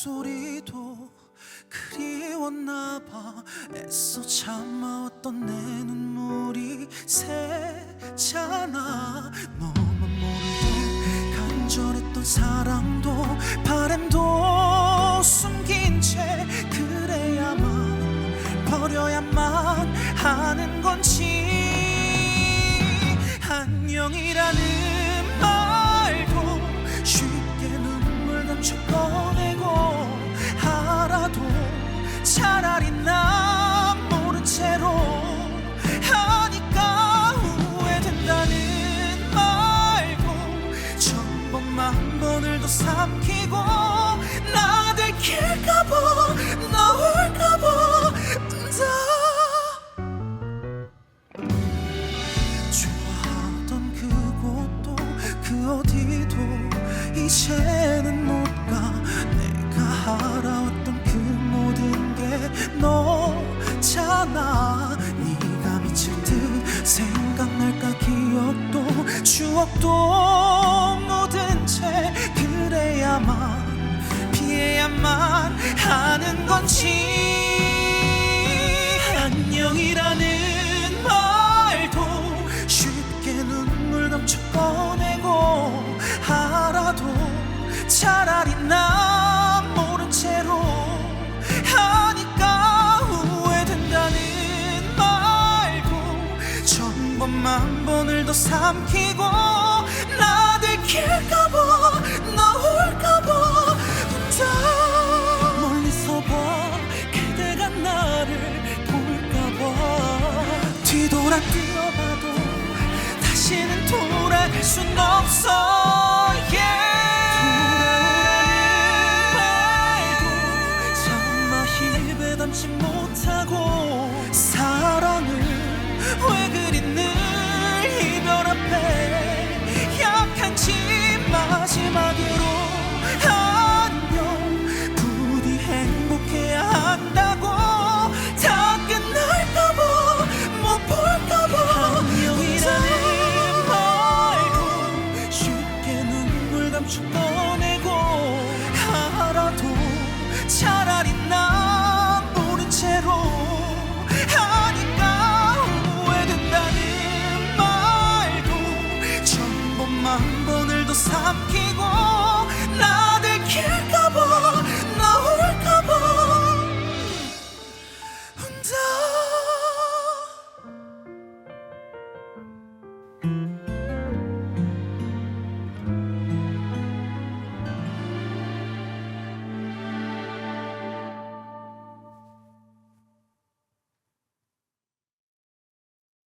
목소리도 그리웠나봐. 애써 참아왔던 내 눈물이 새잖아. 너만 모르게 간절했던 사랑도 바램도 숨긴 채 그래야만 버려야만 하는 건지. 안녕이라는 말도 쉽게 눈물 감춰 꺼내고 알아도 차라리 나 모른 채로 하니까 후회된다는 말고 천번만 번을 더 삼키고 나 들킬까봐 나올까봐 좋아하던 그곳도 그 어디도 이제는 못 가. 내가 알아왔던 그 모든 게 너잖아. 네가 미칠 듯 생각날까. 기억도 추억도 모든 채 그래야만 피해야만 하는 건지. 안녕이라는 말도 쉽게 눈물 감춰 꺼내고 알아도 차라리 나 모른 채로 하니까 후회된다는 말고 천번만 번을 더 삼키고 나 들킬까봐 나올까봐 혼자 멀리서 봐. 그대가 나를 볼까봐 뒤돌아 뛰어봐도 다시는 돌아갈 순 없어. 담지 못하고 사랑을 왜 그리 늘 이별 앞에 약한지 마지막으로 안녕 부디 행복해야 한다고 다 끝날까봐 못 볼까봐 안녕이라는 말도 쉽게 눈물 감춰 꺼내고 알아도 차라리 나 채로 하니까 후회된다는 말도 천번만 번을 더 삼키고 나